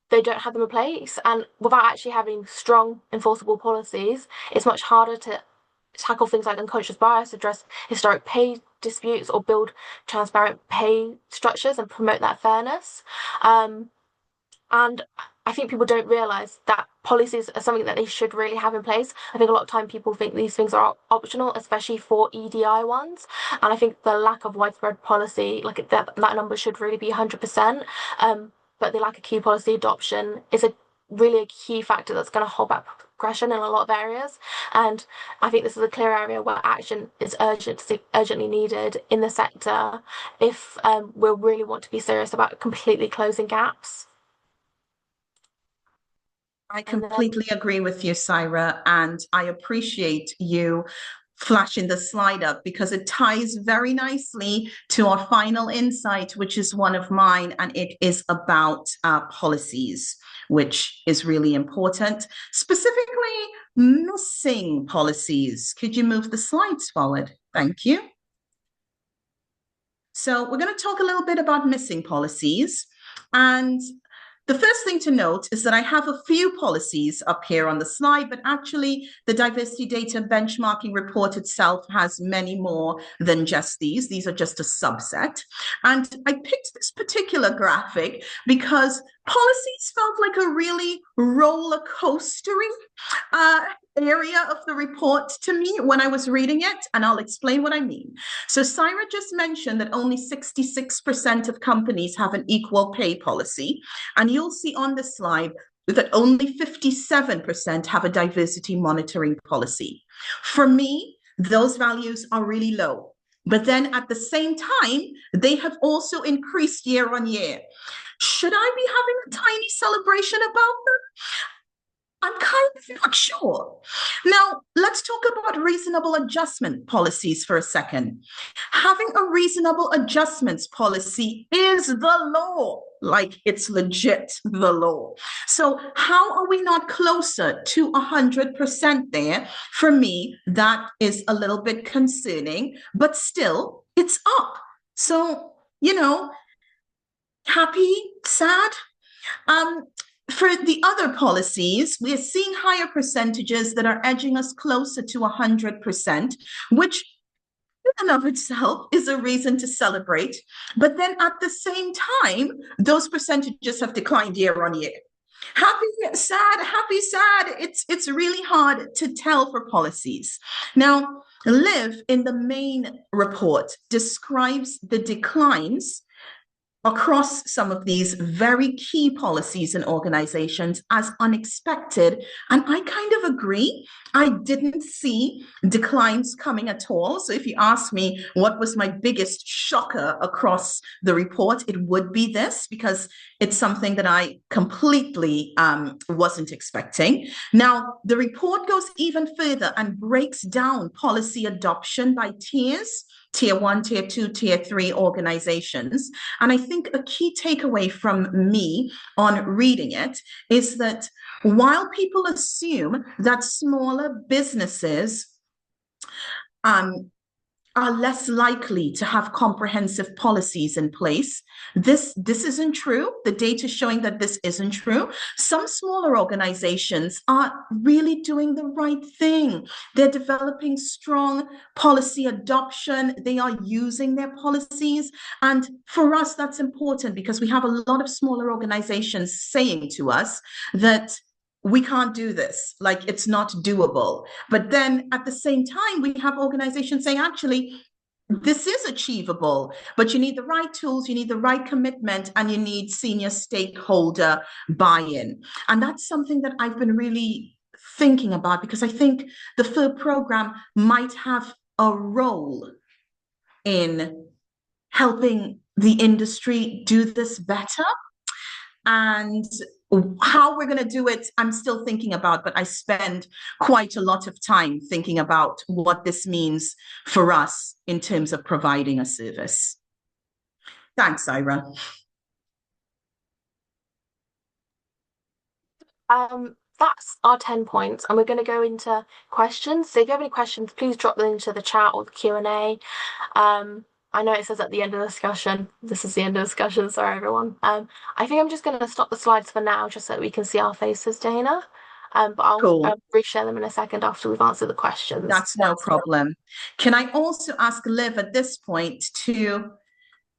they don't have them in place. And without actually having strong enforceable policies, it's much harder to tackle things like unconscious bias, address historic pay disputes, or build transparent pay structures and promote that fairness. And I think people don't realise that policies are something that they should really have in place. I think a lot of time people think these things are optional, especially for EDI ones. And I think the lack of widespread policy, like that number should really be 100%. But the lack of key policy adoption is really a key factor that's going to hold back progression in a lot of areas. And I think this is a clear area where action is urgently needed in the sector if we really want to be serious about completely closing gaps. I completely agree with you, Syra, and I appreciate you flashing the slide up because it ties very nicely to our final insight, which is one of mine, and it is about policies, which is really important, specifically missing policies. Could you move the slides forward? Thank you. So we're going to talk a little bit about missing policies, and the first thing to note is that I have a few policies up here on the slide, but actually the diversity data benchmarking report itself has many more than just these. These are just a subset. And I picked this particular graphic because policies felt like a really roller coastery area of the report to me when I was reading it, and I'll explain what I mean. So Syra just mentioned that only 66% of companies have an equal pay policy, and you'll see on the slide that only 57% have a diversity monitoring policy. For me, those values are really low. But then at the same time, they have also increased year on year. Should I be having a tiny celebration about them? I'm kind of not sure. Now, let's talk about reasonable adjustment policies for a second. Having a reasonable adjustments policy is the law, like it's legit the law. So how are we not closer to 100% there? For me, that is a little bit concerning, but still, it's up. So, happy, sad? For the other policies, we're seeing higher percentages that are edging us closer to 100%, which in and of itself is a reason to celebrate. But then at the same time, those percentages have declined year on year. Happy, sad, happy, sad. It's really hard to tell for policies. Now, Liv in the main report describes the declines across some of these very key policies and organizations as unexpected. And I kind of agree. I didn't see declines coming at all. So if you ask me what was my biggest shocker across the report, it would be this, because it's something that I completely wasn't expecting. Now, the report goes even further and breaks down policy adoption by tiers. Tier 1, Tier 2, Tier 3 organizations. And I think a key takeaway from me on reading it is that while people assume that smaller businesses are less likely to have comprehensive policies in place, this isn't true. The data is showing that this isn't true. Some smaller organizations are really doing the right thing. They're developing strong policy adoption. They are using their policies. And for us, that's important because we have a lot of smaller organizations saying to us that we can't do this, like it's not doable. But then at the same time, we have organizations saying, actually, this is achievable, but you need the right tools, you need the right commitment, and you need senior stakeholder buy-in. And that's something that I've been really thinking about, because I think the FIR program might have a role in helping the industry do this better. And how we're going to do it, I'm still thinking about, but I spend quite a lot of time thinking about what this means for us in terms of providing a service. Thanks, Ira. That's our 10 points, and we're going to go into questions. So if you have any questions, please drop them into the chat or the Q&A. I know it says at the end of the discussion. This is the end of the discussion. Sorry, everyone. I think I'm just going to stop the slides for now, just so that we can see our faces, Dana. But I'll reshare them in a second after we've answered the questions. That's no problem. Can I also ask Liv at this point to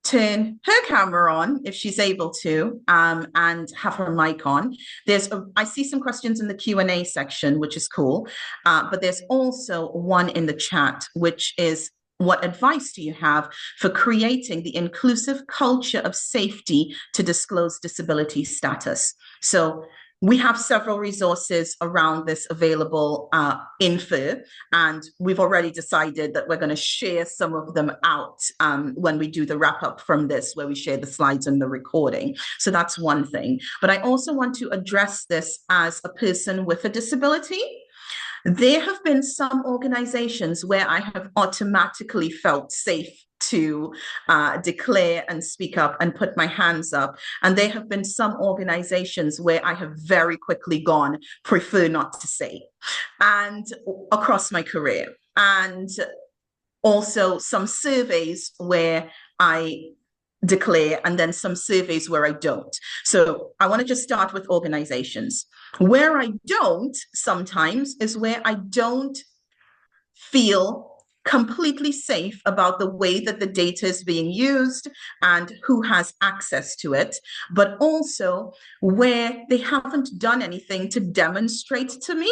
turn her camera on if she's able to, and have her mic on? I see some questions in the Q&A section, which is cool. But there's also one in the chat, which is, what advice do you have for creating the inclusive culture of safety to disclose disability status? So we have several resources around this available in FIR, and we've already decided that we're going to share some of them out when we do the wrap up from this, where we share the slides and the recording. So that's one thing. But I also want to address this as a person with a disability. There have been some organizations where I have automatically felt safe to declare and speak up and put my hands up. And there have been some organizations where I have very quickly gone, prefer not to say, and across my career. And also some surveys where I declare, and then some surveys where I don't. So I want to just start with organizations. Where I don't sometimes is where I don't feel completely safe about the way that the data is being used and who has access to it, but also where they haven't done anything to demonstrate to me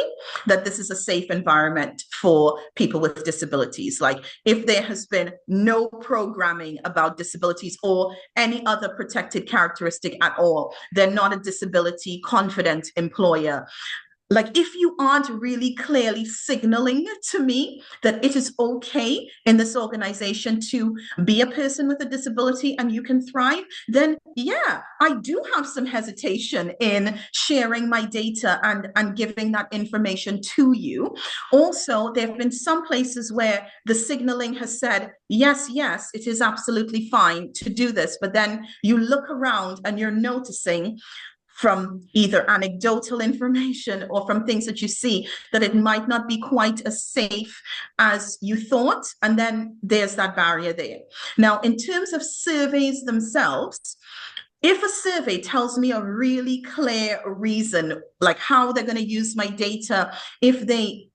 that this is a safe environment for people with disabilities. Like if there has been no programming about disabilities or any other protected characteristic at all, they're not a disability confident employer. Like if you aren't really clearly signaling to me that it is okay in this organization to be a person with a disability and you can thrive, then yeah, I do have some hesitation in sharing my data and giving that information to you. Also, there have been some places where the signaling has said, yes, yes, it is absolutely fine to do this. But then you look around and you're noticing from either anecdotal information or from things that you see that it might not be quite as safe as you thought. And then there's that barrier there. Now, in terms of surveys themselves, if a survey tells me a really clear reason, like how they're going to use my data, if they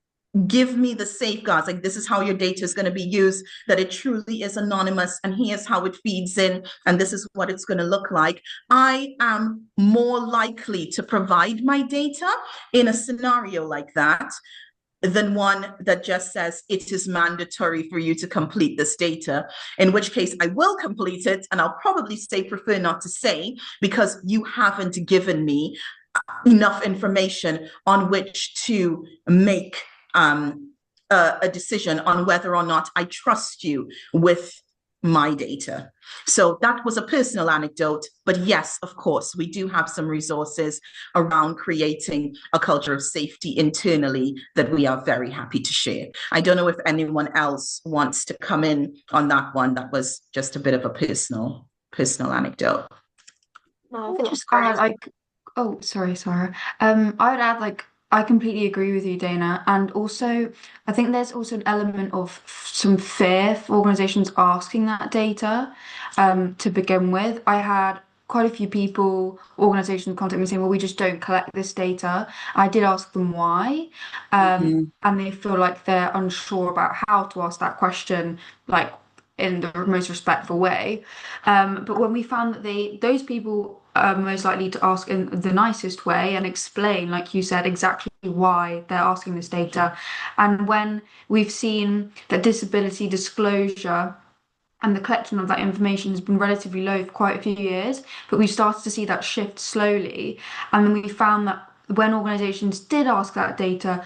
give me the safeguards, like this is how your data is going to be used, that it truly is anonymous, and here's how it feeds in, and this is what it's going to look like, I am more likely to provide my data in a scenario like that than one that just says it is mandatory for you to complete this data, in which case I will complete it, and I'll probably say prefer not to say, because you haven't given me enough information on which to make a decision on whether or not I trust you with my data. So that was a personal anecdote, but yes, of course, we do have some resources around creating a culture of safety internally that we are very happy to share. I don't know if anyone else wants to come in on that one. That was just a bit of a personal anecdote. No, I think it's great. Oh, sorry, Sarah. I would add, like, I completely agree with you, Dana. And also, I think there's also an element of some fear for organizations asking that data, to begin with. I had quite a few people, organizations contact me saying, well, we just don't collect this data. I did ask them why, and they feel like they're unsure about how to ask that question, like in the most respectful way. But when we found that those people are most likely to ask in the nicest way and explain, like you said, exactly why they're asking this data. And when we've seen that disability disclosure and the collection of that information has been relatively low for quite a few years, but we've started to see that shift slowly. And then we found that when organizations did ask that data,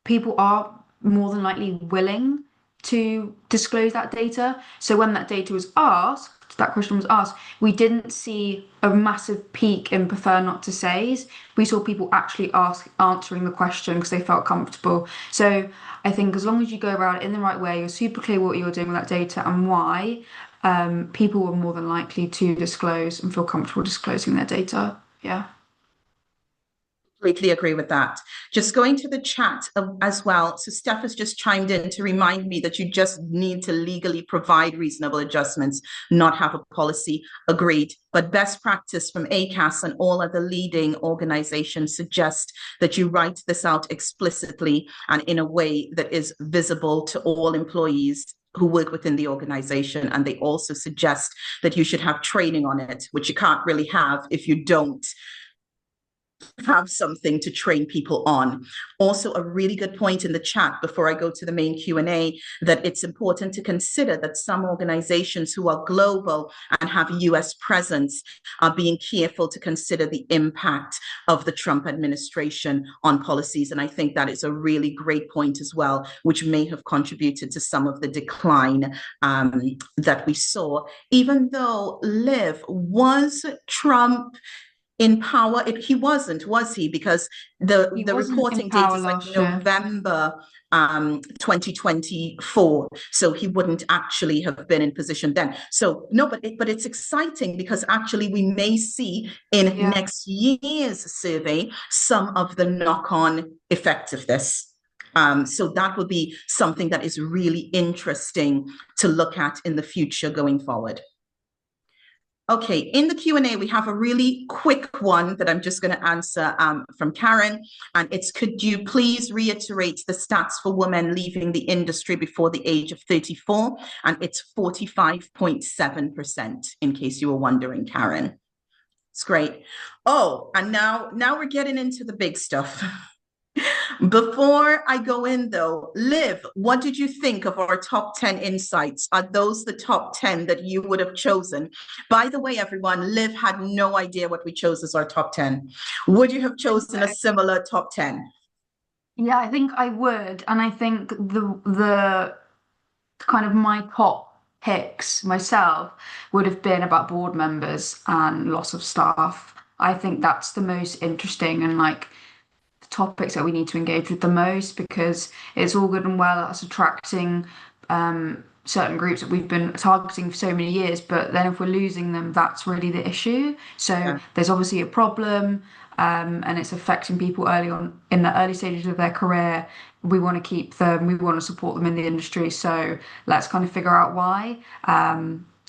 people are more than likely willing to disclose that data. So when that data was asked, that question was asked, we didn't see a massive peak in prefer not to says. We saw people actually answering the question because they felt comfortable. So I think as long as you go about it in the right way, you're super clear what you're doing with that data and why, people were more than likely to disclose and feel comfortable disclosing their data. Yeah. Completely agree with that. Just going to the chat as well. So Steph has just chimed in to remind me that you just need to legally provide reasonable adjustments, not have a policy. Agreed. But best practice from ACAS and all other leading organizations suggest that you write this out explicitly and in a way that is visible to all employees who work within the organization. And they also suggest that you should have training on it, which you can't really have if you don't have something to train people on. Also, a really good point in the chat before I go to the main Q&A, that it's important to consider that some organizations who are global and have US presence are being careful to consider the impact of the Trump administration on policies. And I think that is a really great point as well, which may have contributed to some of the decline that we saw. Even though Liv, was Trump in power? He wasn't, was he? Because the reporting date is like November 2024, so he wouldn't actually have been in position then. So no, but it's exciting because actually we may see in next year's survey some of the knock-on effect of this. So that would be something that is really interesting to look at in the future going forward. Okay, in the Q&A, we have a really quick one that I'm just going to answer from Karen. And it's, could you please reiterate the stats for women leaving the industry before the age of 34? And it's 45.7%, in case you were wondering, Karen. It's great. Oh, and now we're getting into the big stuff. Before I go in, though, Liv, what did you think of our top 10 insights? Are those the top 10 that you would have chosen? By the way, everyone, Liv had no idea what we chose as our top 10. Would you have chosen a similar top 10? Yeah, I think I would, and I think the kind of my top picks myself would have been about board members and loss of staff. I think that's the most interesting and like the topics that we need to engage with the most because it's all good and well us attracting certain groups that we've been targeting for so many years, but then if we're losing them, that's really the issue. So Yeah. there's obviously a problem, and it's affecting people early on in the early stages of their career. We want to keep them, we want to support them in the industry. So let's kind of figure out why.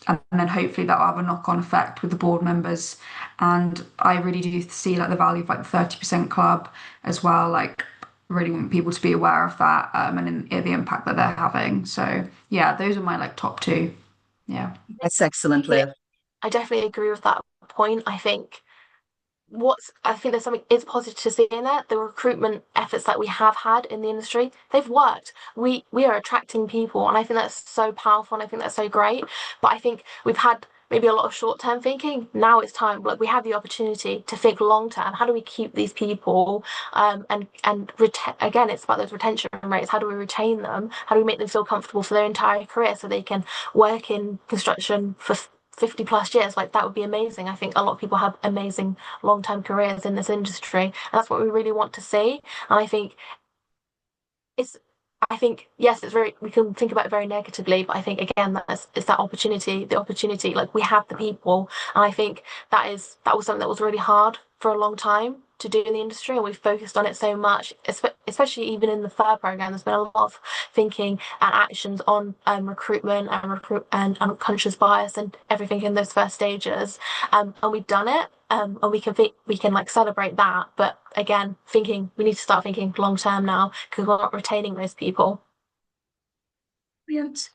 And then hopefully that will have a knock-on effect with the board members. And I really do see like the value of like the 30% club as well. Like really want people to be aware of that, and the impact that they're having. So yeah, those are my like top two. Yeah. That's excellent, Liv. I definitely agree with that point. I think there's something is positive to see in that the recruitment efforts that we have had in the industry, they've worked. We are attracting people, and I think that's so powerful, and I think that's so great. But I think we've had maybe a lot of short-term thinking. Now it's time, like we have the opportunity to think long-term. How do we keep these people, again, it's about those retention rates. How do we retain them? How do we make them feel comfortable for their entire career so they can work in construction for 50 plus years? Like that would be amazing. I think a lot of people have amazing long-term careers in this industry, and that's what we really want to see. And it's I think yes, it's very, we can think about it very negatively, but I think again it's that opportunity, the opportunity, like we have the people, and I think that was something that was really hard for a long time to do in the industry, and we've focused on it so much, especially even in the third program. There's been a lot of thinking and actions on recruitment and unconscious bias and everything in those first stages, and we've done it, and we can like celebrate that. But again, thinking we need to start thinking long term now because we're not retaining those people. Brilliant.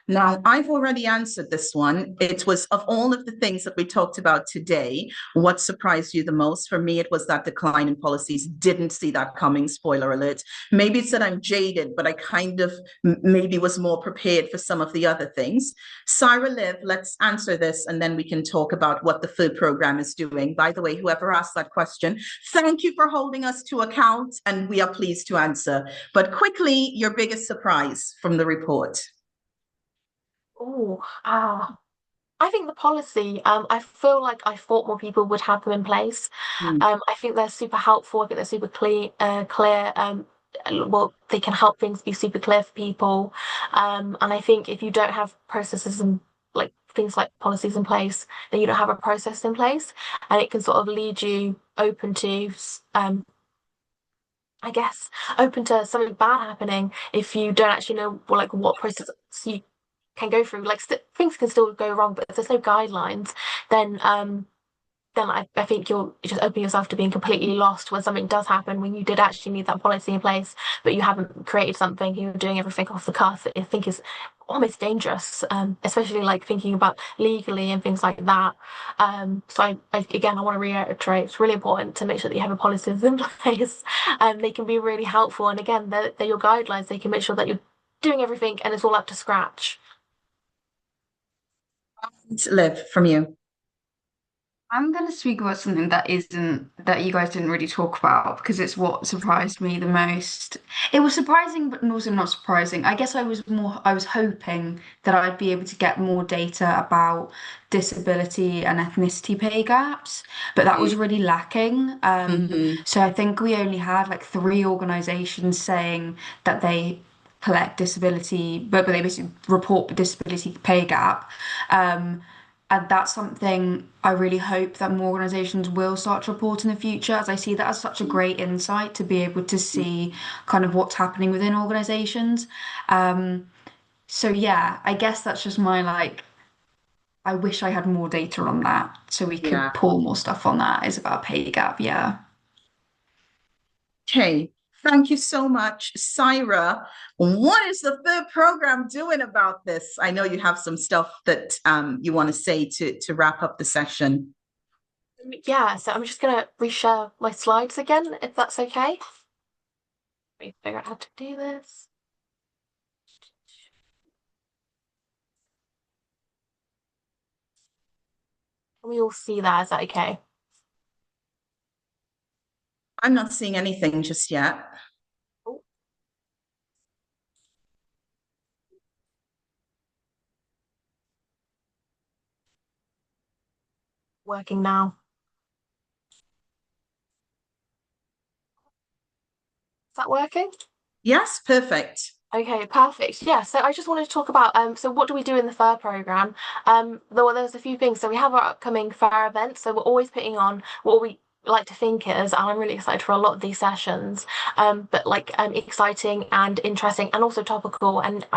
Now, I've already answered this one. It was, of all of the things that we talked about today, what surprised you the most? For me, it was that decline in policies. Didn't see that coming, spoiler alert. Maybe it's that I'm jaded, but I kind of maybe was more prepared for some of the other things. Sarah, Liv, let's answer this, and then we can talk about what the food program is doing. By the way, whoever asked that question, thank you for holding us to account, and we are pleased to answer. But quickly, your biggest surprise from the report. Oh, I think the policy, I feel like I thought more people would have them in place. I think they're super helpful. I think they're super clear. Well, they can help things be super clear for people. And I think if you don't have processes and like things like policies in place, then you don't have a process in place, and it can sort of lead you open to, I guess, open to something bad happening if you don't actually know like what process you can go through. Like things can still go wrong, but if there's no guidelines, then I think you're just opening yourself to being completely lost when something does happen, when you did actually need that policy in place, but you haven't created something, you're doing everything off the cuff, that I think is almost dangerous, especially like thinking about legally and things like that. Again, I want to reiterate, it's really important to make sure that you have a policies in place. They can be really helpful. And again, they're your guidelines. They can make sure that you're doing everything and it's all up to scratch. Liv, from you. I'm going to speak about something that you guys didn't really talk about because it's what surprised me the most. It was surprising, but also not surprising. I guess I was hoping that I'd be able to get more data about disability and ethnicity pay gaps, but that was really lacking. So I think we only had like three organizations saying that they collect disability, but they basically report the disability pay gap. And that's something I really hope that more organisations will start to report in the future, as I see that as such a great insight to be able to see kind of what's happening within organisations. So yeah, I guess that's just my like I wish I had more data on that so we Yeah. could pull more stuff on that. Is about pay gap. Yeah. Okay. Thank you so much, Syra. What is the third program doing about this? I know you have some stuff that you want to say to wrap up the session. Yeah, so I'm just going to reshare my slides again, if that's okay. Let me figure out how to do this. Can we all see that? Is that okay? I'm not seeing anything just yet. Oh, working now. Is that working? Yes, perfect. Okay, perfect. Yeah, so I just wanted to talk about so what do we do in the fair program? There's a few things. So we have our upcoming fair events. So we're always putting on what we like to think is, and I'm really excited for a lot of these sessions. But like exciting and interesting and also topical and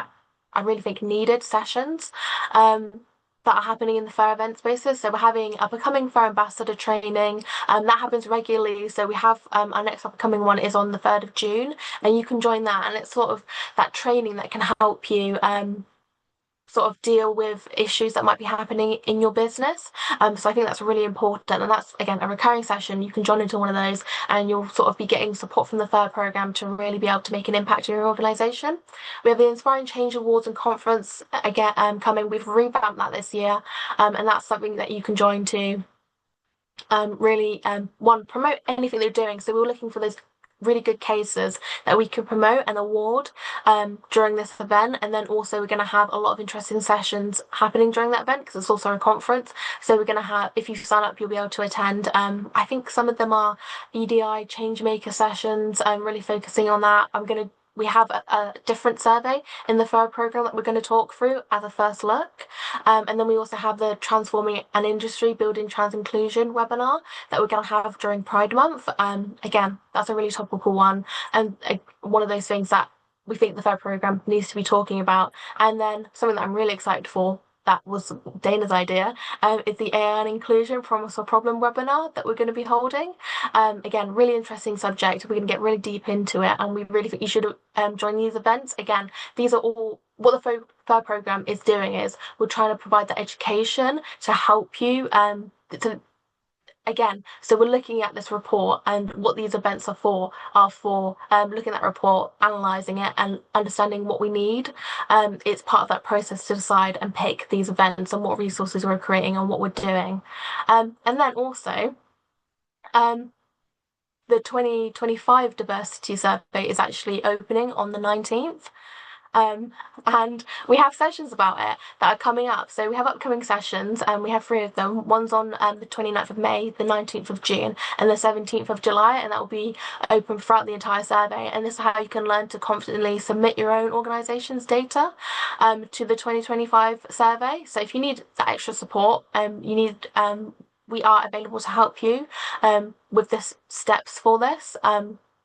I really think needed sessions. That are happening in the fair event spaces. So we're having a becoming fair ambassador training. That happens regularly. So we have our next upcoming one is on the 3rd of June, and you can join that. And it's sort of that training that can help you sort of deal with issues that might be happening in your business. So I think that's really important. And that's, again, a recurring session. You can join into one of those and you'll sort of be getting support from the FAIR program to really be able to make an impact in your organisation. We have the Inspiring Change Awards and Conference again coming. We've revamped that this year. And that's something that you can join to really one promote anything they're doing. So we were looking for those really good cases that we could promote and award during this event, and then also we're going to have a lot of interesting sessions happening during that event because it's also a conference. So we're going to have, if you sign up, you'll be able to attend. I think some of them are EDI changemaker sessions. I'm really focusing on that. We have a different survey in the FAIR program that we're going to talk through as a first look. And then we also have the Transforming an Industry, Building Trans Inclusion webinar that we're going to have during Pride Month. Again, that's a really topical one and one of those things that we think the FAIR program needs to be talking about. And then something that I'm really excited for, that was Dana's idea, is the AI and Inclusion Promise or Problem webinar that we're going to be holding. Again, really interesting subject. We're going to get really deep into it, and we really think you should join these events. Again, these are all what the FAIR program is doing is we're trying to provide the education to help you again, so we're looking at this report and what these events are for looking at that report, analysing it and understanding what we need. It's part of that process to decide and pick these events and what resources we're creating and what we're doing. And then also the 2025 diversity survey is actually opening on the 19th. And we have sessions about it that are coming up. So we have upcoming sessions, and we have 3 of them. One's on the 29th of May, the 19th of June, and the 17th of July, and that will be open throughout the entire survey. And this is how you can learn to confidently submit your own organisation's data to the 2025 survey. So if you need that extra support, we are available to help you with the steps for this.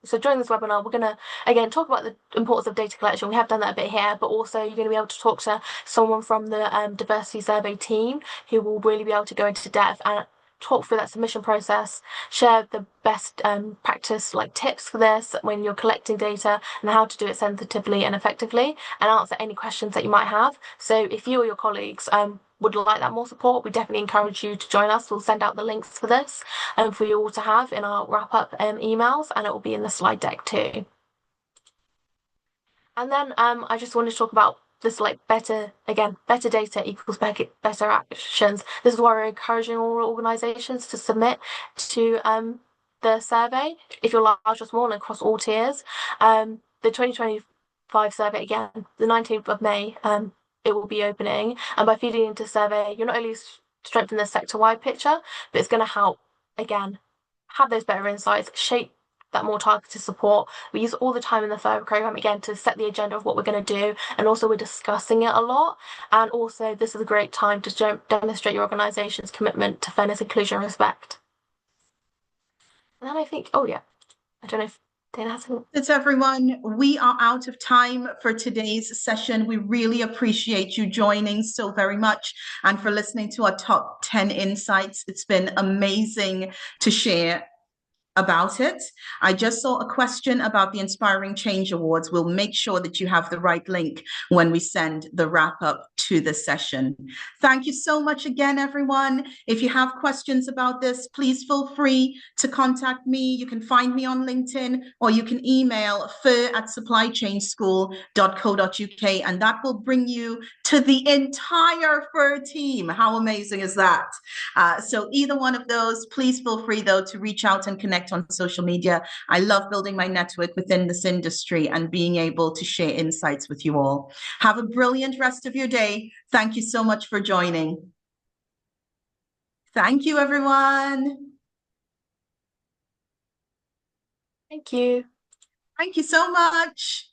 So during this webinar, we're going to, again, talk about the importance of data collection. We have done that a bit here, but also you're going to be able to talk to someone from the diversity survey team who will really be able to go into depth and talk through that submission process, share the best practice like tips for this when you're collecting data and how to do it sensitively and effectively, and answer any questions that you might have. So if you or your colleagues would like that more support, we definitely encourage you to join us. We'll send out the links for this for you all to have in our wrap-up emails, and it will be in the slide deck too. And then I just wanted to talk about this better data equals better actions. This is why we're encouraging all organisations to submit to the survey, if you're large or small and across all tiers. The 2025 survey, again, the 19th of May, it will be opening. And by feeding into the survey, you're not only strengthening the sector-wide picture, but it's going to help, again, have those better insights, shape that more targeted support. We use all the time in the FAIR program, again, to set the agenda of what we're going to do, and also we're discussing it a lot. And also this is a great time to demonstrate your organisation's commitment to fairness, inclusion and respect. And then I think, oh yeah, I don't know if Dana hasn't. That's everyone. We are out of time for today's session. We really appreciate you joining so very much and for listening to our top 10 insights. It's been amazing to share about it. I just saw a question about the Inspiring Change Awards. We'll make sure that you have the right link when we send the wrap up to the session. Thank you so much again, everyone. If you have questions about this, please feel free to contact me. You can find me on LinkedIn or you can email fur@supplychainschool.co.uk, and that will bring you to the entire FUR team. How amazing is that? So either one of those, please feel free though to reach out and connect on social media. I love building my network within this industry and being able to share insights with you all. Have a brilliant rest of your day. Thank you so much for joining. Thank you, everyone. Thank you. Thank you so much.